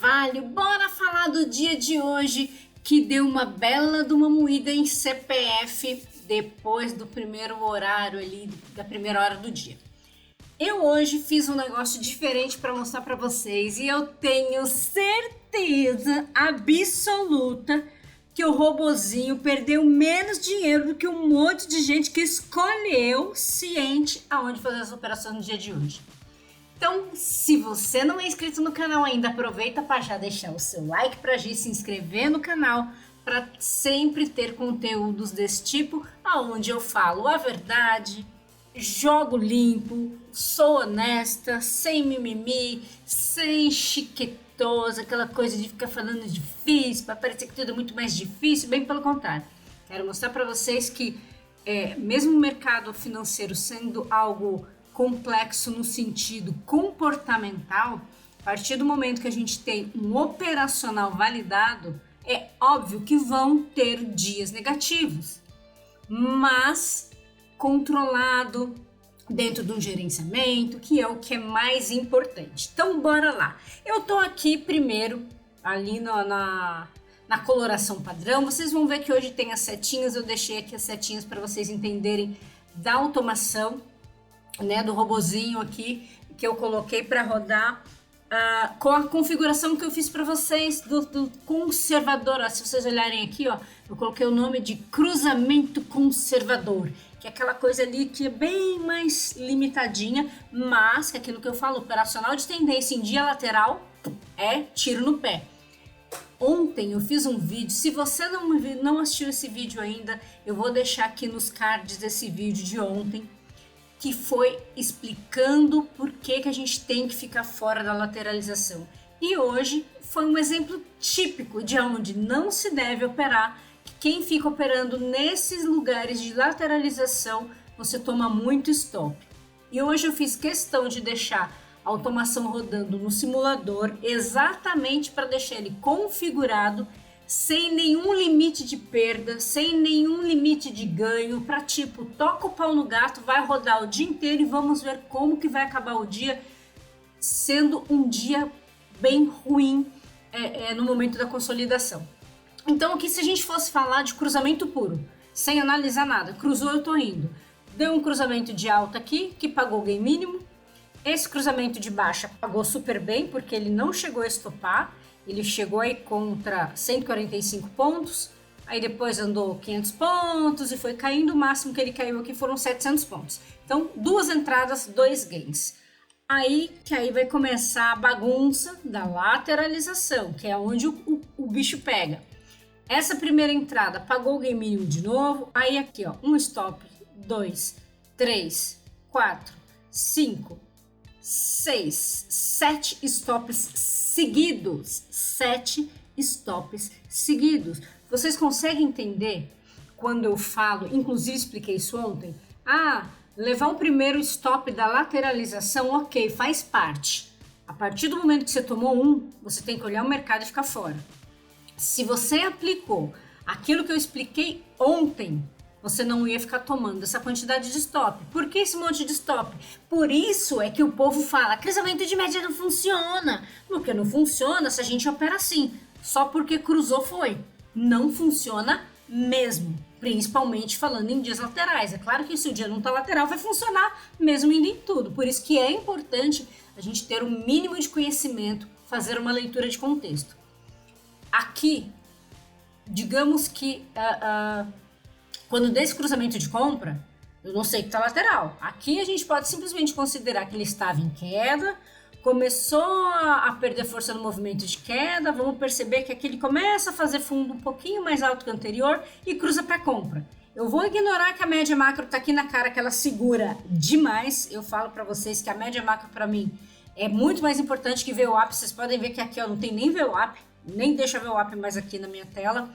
Carvalho, bora falar do dia de hoje que deu uma bela de uma moída em CPF depois do primeiro horário ali, da primeira hora do dia. Eu hoje fiz um negócio diferente para mostrar para vocês e eu tenho certeza absoluta que o robozinho perdeu menos dinheiro do que um monte de gente que escolheu ciente aonde fazer as operações no dia de hoje. Então, se você não é inscrito no canal ainda, aproveita para já deixar o seu like para gente se inscrever no canal para sempre ter conteúdos desse tipo, aonde eu falo a verdade, jogo limpo, sou honesta, sem mimimi, sem chiquetosa, aquela coisa de ficar falando difícil, para parecer que tudo é muito mais difícil, bem pelo contrário. Quero mostrar para vocês que mesmo o mercado financeiro sendo algo complexo no sentido comportamental, a partir do momento que a gente tem um operacional validado, é óbvio que vão ter dias negativos, mas controlado dentro de um gerenciamento, que é o que é mais importante. Então, bora lá. Eu tô aqui primeiro, ali na coloração padrão. Vocês vão ver que hoje tem as setinhas, eu deixei aqui as setinhas para vocês entenderem da automação, né, do robozinho aqui que eu coloquei para rodar com a configuração que eu fiz para vocês do conservador. Ó, se vocês olharem aqui, ó, eu coloquei o nome de cruzamento conservador, que é aquela coisa ali que é bem mais limitadinha, mas que é aquilo que eu falo, operacional de tendência em dia lateral é tiro no pé. Ontem eu fiz um vídeo, se você não assistiu esse vídeo ainda, eu vou deixar aqui nos cards desse vídeo de ontem, que foi explicando por que a gente tem que ficar fora da lateralização. E hoje foi um exemplo típico de onde não se deve operar. Quem fica operando nesses lugares de lateralização, você toma muito stop. E hoje eu fiz questão de deixar a automação rodando no simulador exatamente para deixar ele configurado sem nenhum limite de perda, sem nenhum limite de ganho, para tipo, toca o pau no gato, vai rodar o dia inteiro e vamos ver como que vai acabar o dia, sendo um dia bem ruim no momento da consolidação. Então aqui, se a gente fosse falar de cruzamento puro, sem analisar nada, cruzou, eu tô indo. Deu um cruzamento de alta aqui, que pagou o gain mínimo. Esse cruzamento de baixa pagou super bem, porque ele não chegou a estopar. Ele chegou aí contra 145 pontos, aí depois andou 500 pontos e foi caindo. O máximo que ele caiu aqui foram 700 pontos. Então, duas entradas, dois gains. Aí vai começar a bagunça da lateralização, que é onde o bicho pega. Essa primeira entrada pagou o gain mínimo de novo. Aí aqui, ó, um stop, 2, 3, 4, 5, 6, 7 stops seguidos. 7 stops seguidos. Vocês conseguem entender quando eu falo, inclusive expliquei isso ontem, levar o primeiro stop da lateralização, ok, faz parte. A partir do momento que você tomou um, você tem que olhar o mercado e ficar fora. Se você aplicou aquilo que eu expliquei ontem, você não ia ficar tomando essa quantidade de stop. Por que esse monte de stop? Por isso é que o povo fala, cruzamento de média não funciona. Porque não funciona se a gente opera assim. Só porque cruzou foi. Não funciona mesmo. Principalmente falando em dias laterais. É claro que se o dia não está lateral, vai funcionar mesmo indo em tudo. Por isso que é importante a gente ter um mínimo de conhecimento, fazer uma leitura de contexto. Aqui, digamos que quando desse cruzamento de compra, eu não sei que está lateral. Aqui a gente pode simplesmente considerar que ele estava em queda, começou a perder força no movimento de queda, vamos perceber que aqui ele começa a fazer fundo um pouquinho mais alto que o anterior e cruza para compra. Eu vou ignorar que a média macro está aqui na cara, que ela segura demais. Eu falo para vocês que a média macro para mim é muito mais importante que VWAP. Vocês podem ver que aqui ó, não tem nem VWAP, nem deixa VWAP mais aqui na minha tela.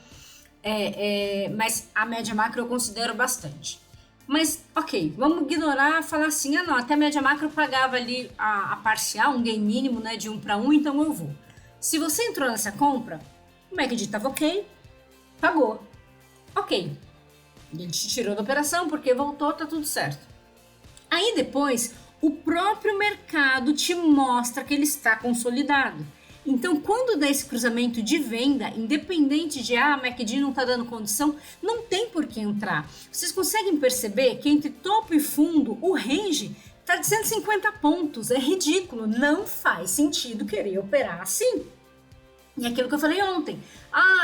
Mas a média macro eu considero bastante. Mas, ok, vamos ignorar, falar assim, não, até a média macro pagava ali a parcial, um gain mínimo, né, de 1 para 1, então eu vou. Se você entrou nessa compra, o MACD estava ok, pagou, ok. Ele te tirou da operação porque voltou, tá tudo certo. Aí depois, o próprio mercado te mostra que ele está consolidado. Então, quando dá esse cruzamento de venda, independente de MACD não está dando condição, não tem por que entrar. Vocês conseguem perceber que entre topo e fundo, o range está de 150 pontos. É ridículo, não faz sentido querer operar assim. E aquilo que eu falei ontem,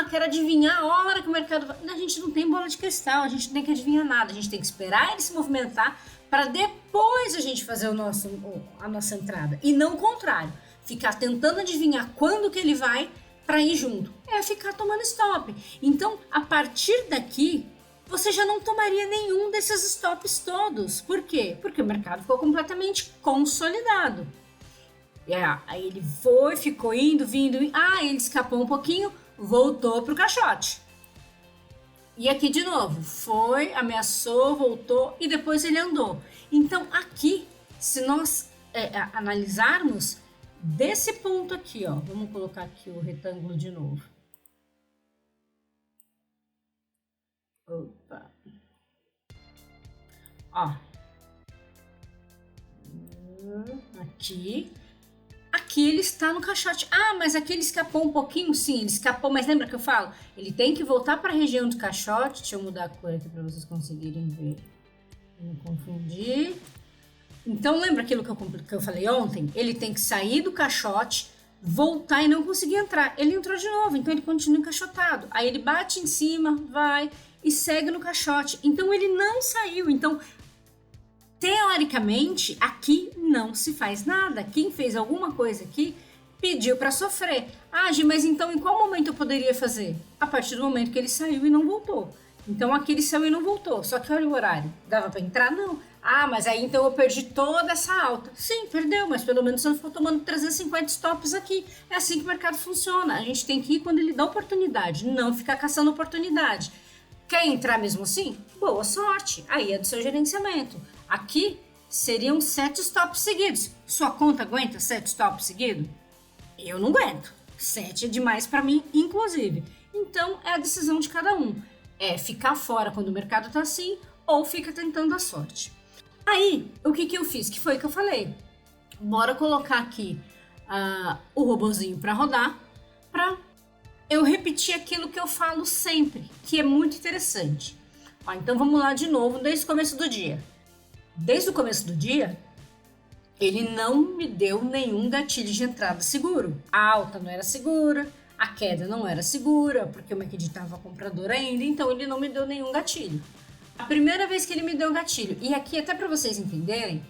quero adivinhar a hora que o mercado vai... A gente não tem bola de cristal, a gente não tem que adivinhar nada, a gente tem que esperar ele se movimentar para depois a gente fazer a nossa entrada. E não o contrário, ficar tentando adivinhar quando que ele vai para ir junto. É ficar tomando stop. Então, a partir daqui, você já não tomaria nenhum desses stops todos. Por quê? Porque o mercado ficou completamente consolidado. Aí ele ficou indo, vindo, ele escapou um pouquinho, voltou pro caixote. E aqui de novo, foi, ameaçou, voltou e depois ele andou. Então aqui, se nós analisarmos desse ponto aqui, ó, vamos colocar aqui o retângulo de novo. Opa. Ó. Aqui ele está no caixote. Mas aqui ele escapou um pouquinho? Sim, ele escapou, mas lembra que eu falo? Ele tem que voltar para a região do caixote. Deixa eu mudar a cor aqui para vocês conseguirem ver. Não confundir. Então lembra aquilo que eu falei ontem? Ele tem que sair do caixote, voltar e não conseguir entrar. Ele entrou de novo, então ele continua encaixotado. Aí ele bate em cima, vai e segue no caixote. Então ele não saiu. Então, teoricamente, aqui não se faz nada. Quem fez alguma coisa aqui pediu para sofrer. Gi, mas então em qual momento eu poderia fazer? A partir do momento que ele saiu e não voltou. Então aqui ele saiu e não voltou. Só que olha o horário. Dava para entrar? Não. Mas aí então eu perdi toda essa alta. Sim, perdeu, mas pelo menos você não ficou tomando 350 stops aqui. É assim que o mercado funciona. A gente tem que ir quando ele dá oportunidade, não ficar caçando oportunidade. Quer entrar mesmo assim? Boa sorte. Aí é do seu gerenciamento. Aqui seriam 7 stops seguidos. Sua conta aguenta 7 stops seguidos? Eu não aguento. 7 é demais para mim, inclusive. Então é a decisão de cada um. É ficar fora quando o mercado está assim ou fica tentando a sorte. Aí, o que eu fiz? Que foi o que eu falei. Bora colocar aqui o robozinho para rodar, para eu repetir aquilo que eu falo sempre, que é muito interessante. Então vamos lá de novo, desde o começo do dia. Desde o começo do dia, ele não me deu nenhum gatilho de entrada seguro. A alta não era segura, a queda não era segura, porque o MACD estava comprador ainda, então ele não me deu nenhum gatilho. A primeira vez que ele me deu um gatilho, e aqui até para vocês entenderem,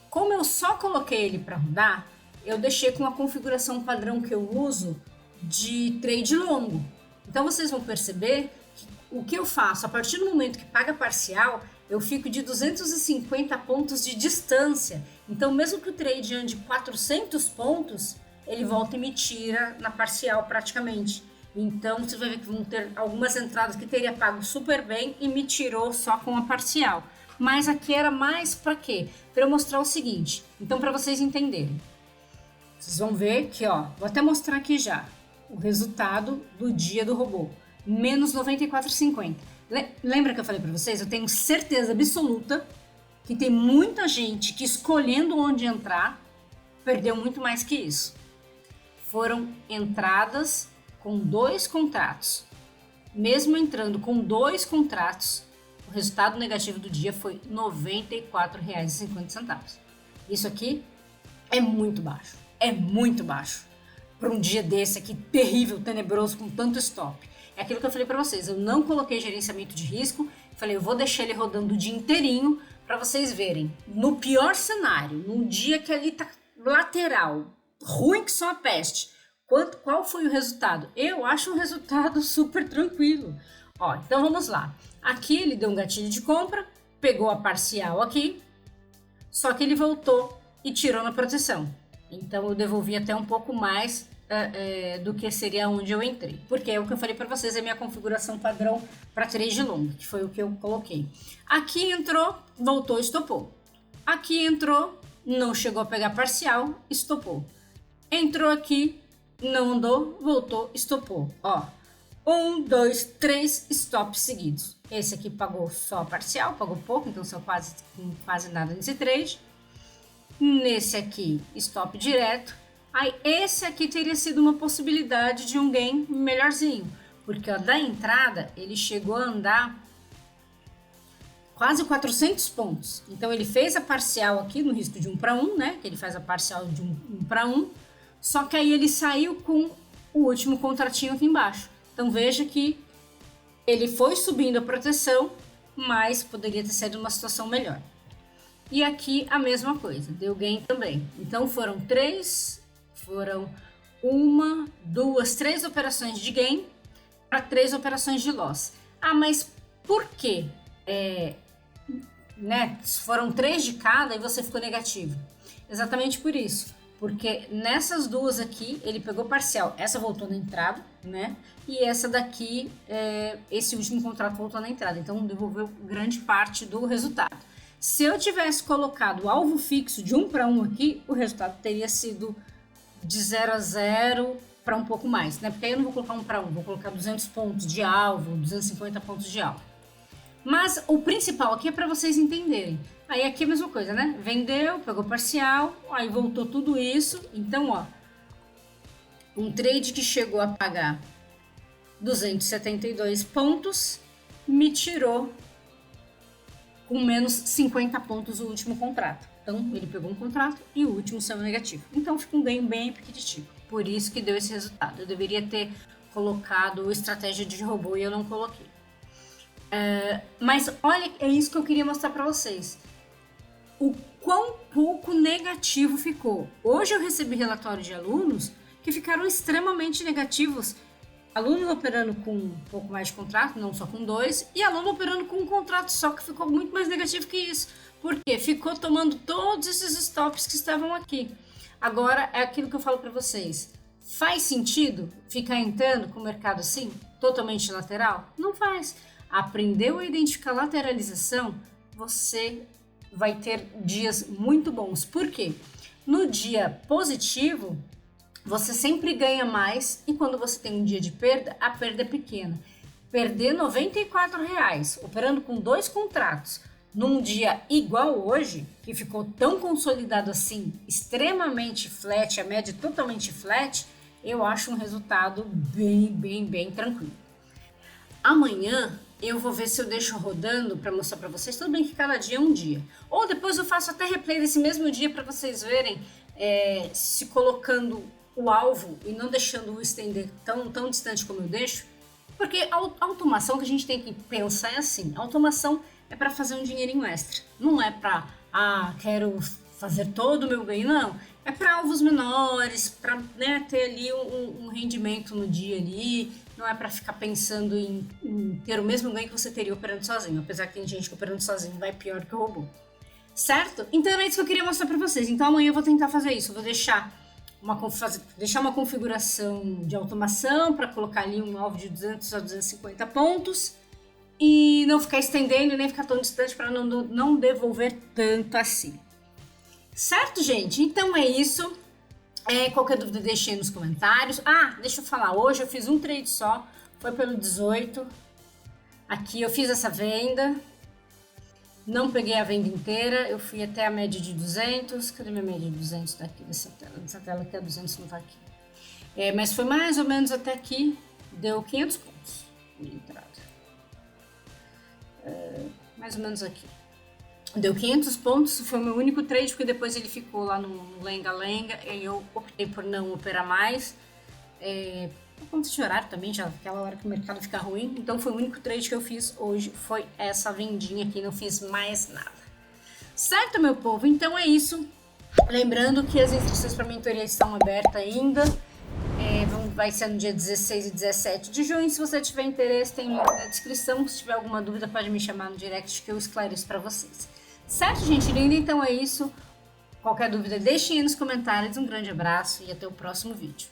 como eu só coloquei ele para rodar, eu deixei com a configuração padrão que eu uso de trade longo. Então vocês vão perceber que o que eu faço, a partir do momento que paga parcial, eu fico de 250 pontos de distância. Então mesmo que o trade ande 400 pontos, ele volta e me tira na parcial praticamente. Então você vai ver que vão ter algumas entradas que teria pago super bem e me tirou só com a parcial. Mas aqui era mais para quê? Para eu mostrar o seguinte. Então para vocês entenderem. Vocês vão ver que, vou até mostrar aqui já o resultado do dia do robô. Menos 94,50. Lembra que eu falei para vocês? Eu tenho certeza absoluta que tem muita gente que escolhendo onde entrar perdeu muito mais que isso. Foram entradas com 2 contratos. Mesmo entrando com 2 contratos, o resultado negativo do dia foi R$ 94,50. Isso aqui é muito baixo. É muito baixo. Para um dia desse aqui, terrível, tenebroso, com tanto stop. É aquilo que eu falei para vocês. Eu não coloquei gerenciamento de risco. Falei, eu vou deixar ele rodando o dia inteirinho para vocês verem. No pior cenário, num dia que ali tá lateral, ruim que só a peste, qual foi o resultado? Eu acho um resultado super tranquilo. Então vamos lá. Aqui ele deu um gatilho de compra, pegou a parcial aqui, só que ele voltou e tirou na proteção. Então eu devolvi até um pouco mais do que seria onde eu entrei. Porque é o que eu falei para vocês, é minha configuração padrão para trade longo, que foi o que eu coloquei. Aqui entrou, voltou, estopou. Aqui entrou, não chegou a pegar parcial, estopou. Entrou aqui, não andou, voltou, estopou. 1, 2, 3 stops seguidos. Esse aqui pagou só parcial, pagou pouco, então são quase nada nesse trade. Nesse aqui, stop direto. Aí esse aqui teria sido uma possibilidade de um gain melhorzinho, porque ó, da entrada ele chegou a andar quase 400 pontos. Então ele fez a parcial aqui no risco de 1 para 1, né? Que ele faz a parcial de 1 para 1, só que aí ele saiu com o último contratinho aqui embaixo. Então veja que ele foi subindo a proteção, mas poderia ter sido uma situação melhor. E aqui a mesma coisa, deu gain também. Então foram uma, duas, três operações de gain para 3 operações de loss. Ah, mas por quê? Né? Foram 3 de cada e você ficou negativo. Exatamente por isso. Porque nessas duas aqui, ele pegou parcial. Essa voltou na entrada, né? E essa daqui, esse último contrato voltou na entrada. Então, devolveu grande parte do resultado. Se eu tivesse colocado o alvo fixo de 1 para 1 aqui, o resultado teria sido de 0 a 0 para um pouco mais, né? Porque aí eu não vou colocar 1 para 1, vou colocar 200 pontos de alvo, 250 pontos de alvo. Mas o principal aqui é para vocês entenderem. Aí aqui é a mesma coisa, né? Vendeu, pegou parcial, aí voltou tudo isso. Então, ó, um trade que chegou a pagar 272 pontos, me tirou com menos 50 pontos o último contrato. Então, ele pegou um contrato e o último saiu negativo. Então, fica um ganho bem pequititivo. Por isso que deu esse resultado. Eu deveria ter colocado estratégia de robô e eu não coloquei. Mas olha, é isso que eu queria mostrar para vocês. O quão pouco negativo ficou. Hoje eu recebi relatório de alunos que ficaram extremamente negativos. Aluno operando com um pouco mais de contrato, não só com 2, e aluno operando com um contrato só, que ficou muito mais negativo que isso. Por quê? Ficou tomando todos esses stops que estavam aqui. Agora, é aquilo que eu falo para vocês. Faz sentido ficar entrando com o mercado assim, totalmente lateral? Não faz. Aprendeu a identificar lateralização, você vai ter dias muito bons. Por quê? No dia positivo, você sempre ganha mais, e quando você tem um dia de perda, a perda é pequena. Perder R$ 94,00 operando com 2 contratos num dia igual hoje, que ficou tão consolidado assim, extremamente flat, a média totalmente flat, eu acho um resultado bem tranquilo. Amanhã eu vou ver se eu deixo rodando para mostrar para vocês. Tudo bem que cada dia é um dia. Ou depois eu faço até replay desse mesmo dia para vocês verem se colocando o alvo e não deixando o estender tão distante como eu deixo. Porque a automação que a gente tem que pensar é assim. A automação é para fazer um dinheirinho extra. Não é para, quero fazer todo o meu ganho, não. É para alvos menores, para, né, ter ali um rendimento no dia ali. Não é para ficar pensando em ter o mesmo ganho que você teria operando sozinho. Apesar que tem gente que operando sozinho vai pior que o robô. Certo? Então era isso que eu queria mostrar para vocês. Então amanhã eu vou tentar fazer isso. Eu vou deixar uma configuração de automação para colocar ali um alvo de 200 a 250 pontos. E não ficar estendendo e nem ficar tão distante para não devolver tanto assim. Certo, gente? Então é isso. Qualquer dúvida deixe aí nos comentários. Deixa eu falar, hoje eu fiz um trade só, foi pelo 18. Aqui eu fiz essa venda, não peguei a venda inteira, eu fui até a média de 200. Cadê minha média de 200 daqui dessa tela? Dessa tela aqui a 200 não tá aqui. Mas foi mais ou menos até aqui, deu 500 pontos de entrada. Mais ou menos aqui. Deu 500 pontos, foi o meu único trade, porque depois ele ficou lá no lenga-lenga, e eu optei por não operar mais. Por conta de horário também, já aquela hora que o mercado fica ruim. Então foi o único trade que eu fiz hoje, foi essa vendinha aqui, não fiz mais nada. Certo, meu povo? Então é isso. Lembrando que as inscrições para a mentoria estão abertas ainda. Vai ser no dia 16 e 17 de junho. Se você tiver interesse, tem link na descrição. Se tiver alguma dúvida, pode me chamar no direct que eu esclareço para vocês. Certo, gente linda? Então é isso. Qualquer dúvida, deixem aí nos comentários. Um grande abraço e até o próximo vídeo.